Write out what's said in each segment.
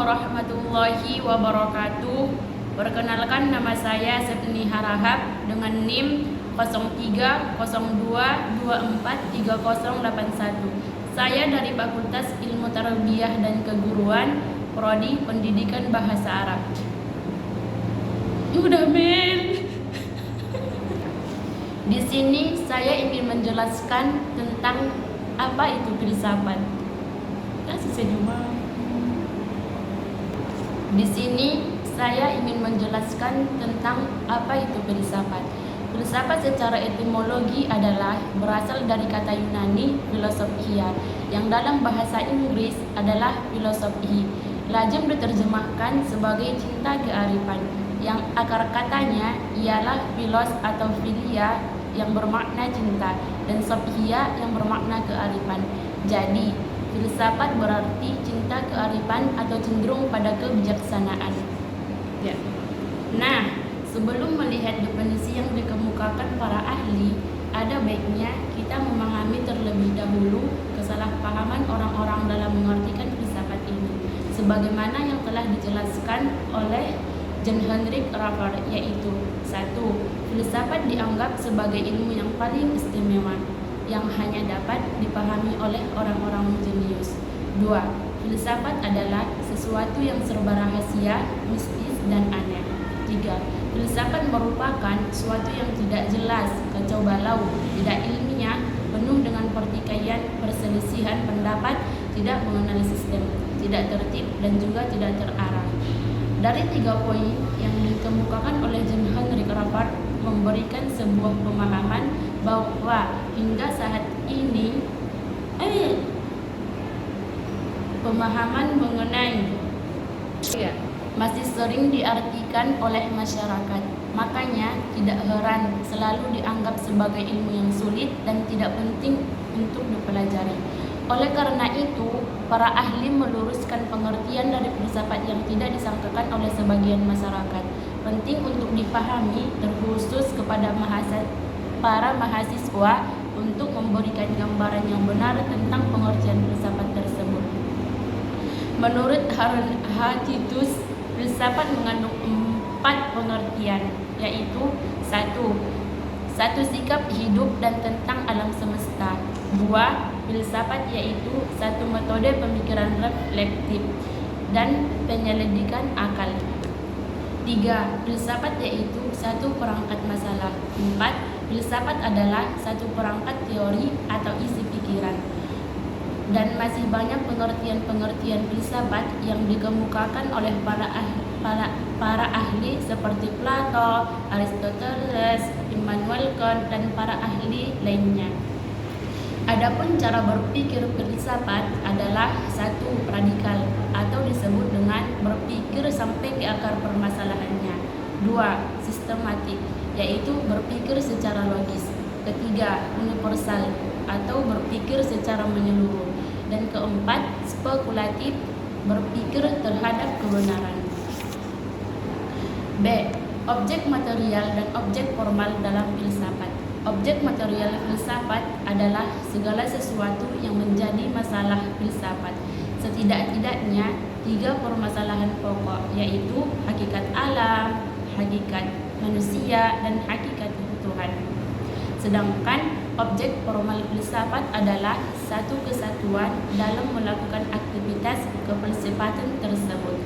warahmatullahi wabarakatuh. Perkenalkan, nama saya Septini Harahap dengan NIM 0302243081. Saya dari Fakultas Ilmu Tarbiyah dan Keguruan, Prodi Pendidikan Bahasa Arab. Udah men. Di sini saya ingin menjelaskan tentang apa itu filsafat. Kasih sejumlah. Di sini saya ingin menjelaskan tentang apa itu filsafat. Filsafat secara etimologi adalah berasal dari kata Yunani philosophia, yang dalam bahasa Inggris adalah philosophy. Lazim diterjemahkan sebagai cinta kearifan, yang akar katanya ialah philos atau philia yang bermakna cinta dan sophia yang bermakna kearifan. Jadi, filsafat berarti cinta kearifan atau cenderung pada kebijaksanaan. Ya. Nah, sebelum melihat definisi yang dikemukakan para ahli, ada baiknya kita memahami terlebih dahulu kesalahpahaman orang-orang dalam mengartikan filsafat ini, sebagaimana yang telah dijelaskan oleh John Henrik Raffler, yaitu 1. Filsafat dianggap sebagai ilmu yang paling istimewa yang hanya dapat dipahami oleh orang-orang jenius. 2. Filsafat adalah sesuatu yang serba rahasia, mistis, dan aneh. 3. Filsafat merupakan sesuatu yang tidak jelas, kacau balau, tidak ilmiah, penuh dengan pertikaian, perselisihan pendapat, tidak mengenali sistem, tidak tertib, dan juga tidak terarah. Dari 3 poin yang dikemukakan oleh John Henrik Raffler memberikan sebuah pemahaman bahwa hingga saat ini pemahaman mengenai masih sering diartikan oleh masyarakat. Makanya tidak heran selalu dianggap sebagai ilmu yang sulit dan tidak penting untuk dipelajari. Oleh karena itu, para ahli meluruskan pengertian dari filsafat yang tidak disangkakan oleh sebagian masyarakat. Penting untuk dipahami, terkhusus kepada para mahasiswa, untuk memberikan gambaran yang benar tentang pengertian filsafat tersebut. Menurut Tacitus, filsafat mengandung 4 pengertian, yaitu 1. Satu sikap hidup dan tentang alam semesta. 2. Filsafat yaitu satu metode pemikiran reflektif dan penyelidikan akal. 3. Filsafat yaitu satu perangkat masalah. 4. Filsafat adalah satu perangkat teori atau isi pikiran. Dan masih banyak pengertian-pengertian filsafat yang dikemukakan oleh para ahli seperti Plato, Aristoteles, Immanuel Kant, dan para ahli lainnya. Adapun cara berpikir filsafat adalah 1. Radikal atau disebut dengan berpikir sampai ke akar permasalahannya. 2. Sistematik, yaitu berpikir secara logis. 3. Universal atau berpikir secara menyeluruh. Dan 4. Spekulatif, berpikir terhadap kebenaran. B. Objek material dan objek formal dalam filsafat. Objek material filsafat adalah segala sesuatu yang menjadi masalah filsafat. Setidak-tidaknya 3 permasalahan pokok, yaitu hakikat alam, hakikat manusia, dan hakikat Tuhan. Sedangkan objek formal filsafat adalah satu kesatuan dalam melakukan aktivitas kefilsafatan tersebut.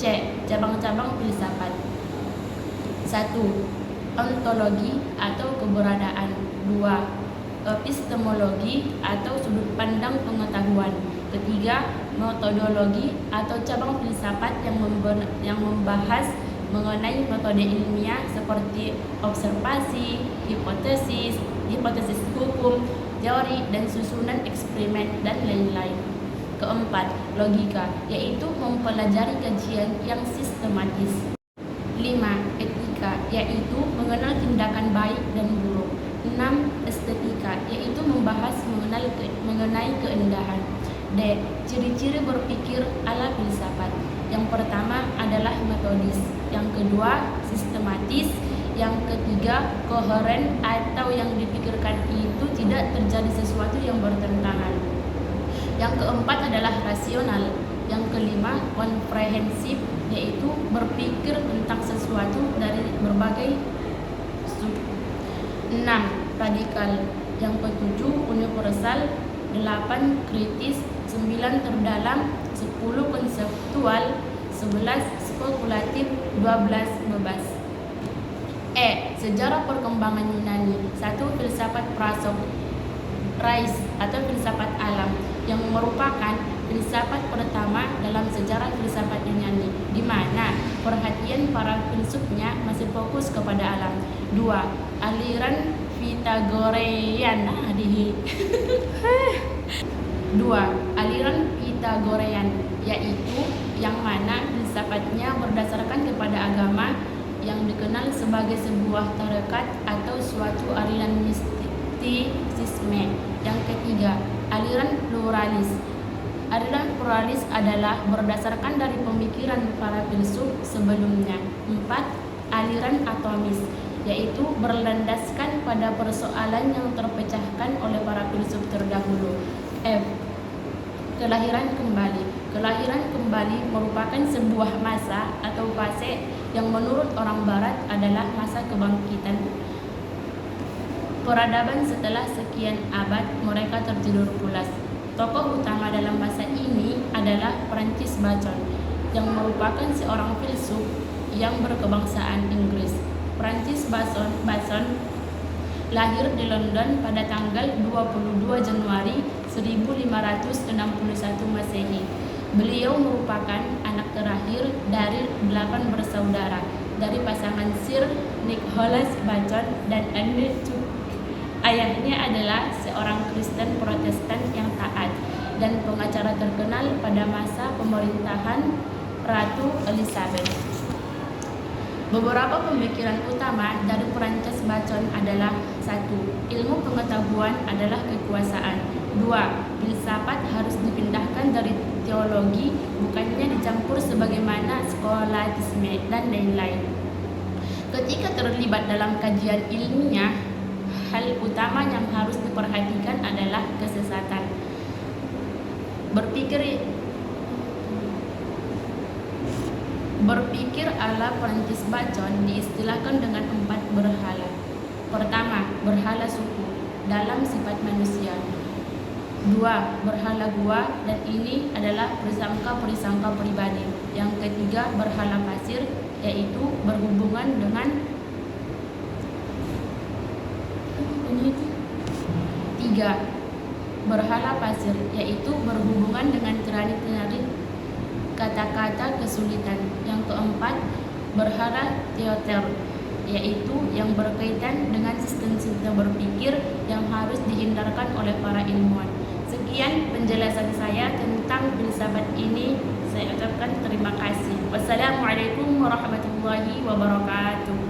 C. Cabang-cabang filsafat. 1. Ontologi atau keberadaan. 2. Epistemologi atau sudut pandang pengetahuan. 3. Metodologi atau cabang filsafat yang membahas mengenai metode ilmiah seperti observasi, hipotesis hukum, teori, dan susunan eksperimen, dan lain-lain. 4. Logika, yaitu mempelajari kajian yang sistematis. 5. Etika, yaitu mengenal tindakan baik dan buruk. 6. Estetika, yaitu membahas mengenai keindahan. D. Ciri-ciri berpikir ala filsafat. Yang pertama adalah metodis, yang kedua sistematis, yang ketiga koheren atau yang dipikirkan itu tidak terjadi sesuatu yang bertentangan. Yang keempat adalah rasional, Yang kelima, komprehensif, yaitu berpikir tentang sesuatu dari berbagai sudut. 6. Radikal. Yang ketujuh, universal. 8. Kritis. 9. Terdalam. 10. Konseptual. 11. Spekulatif. 12. Bebas. Sejarah perkembangan Yunani. 1. Filsafat Rais atau filsafat alam, yang merupakan filsafat pertama dalam sejarah filsafat Yunani, di mana perhatian para filsufnya masih fokus kepada alam. 2. Aliran Pitagorean. 2. Aliran Pitagorean, yaitu yang mana filsafatnya berdasarkan kepada agama yang dikenal sebagai sebuah tarekat atau suatu aliran mistisisme. Yang ketiga, aliran pluralis. Aliran pluralis adalah berdasarkan dari pemikiran para filsuf sebelumnya. 4. Aliran atomis, yaitu berlandaskan pada persoalan yang terpecahkan oleh para filsuf terdahulu. Kelahiran kembali. Kelahiran kembali merupakan sebuah masa atau fase yang menurut orang barat adalah masa kebangkitan peradaban setelah sekian abad mereka tertidur pulas. Tokoh utama dalam masa ini adalah Francis Bacon, yang merupakan seorang filsuf yang berkebangsaan Inggris. Francis Bacon lahir di London pada tanggal 22 Januari 1561 Masehi. Beliau merupakan anak terakhir dari 8 bersaudara dari pasangan Sir Nicholas Bacon dan Anne Tuke. Ayahnya adalah seorang Kristen Protestan yang taat dan pengacara terkenal pada masa pemerintahan Ratu Elizabeth. Beberapa pemikiran utama dari Francis Bacon adalah: 1. Ilmu pengetahuan adalah kekuasaan. 2. Filsafat harus dipindahkan dari teologi, bukannya dicampur sebagaimana skolatisme dan lain-lain. Ketika terlibat dalam kajian ilmiah, hal utama yang harus diperhatikan adalah kesesatan. Berpikir ala Francis Bacon diistilahkan dengan 4 berhala. Pertama, berhala suku dalam sifat manusia. 2. Berhala gua, dan ini adalah perisangka pribadi. Yang ketiga, berhala pasir, yaitu berhubungan dengan 3. Berhala pasir, yaitu berhubungan dengan tirani-tirani kata-kata kesulitan. Yang keempat, berhala teoter, yaitu yang berkaitan dengan sistem-sistem berpikir yang harus dihindarkan oleh para ilmuwan. Sekian penjelasan saya tentang filsafat ini. Saya ucapkan terima kasih. Wassalamualaikum warahmatullahi wabarakatuh.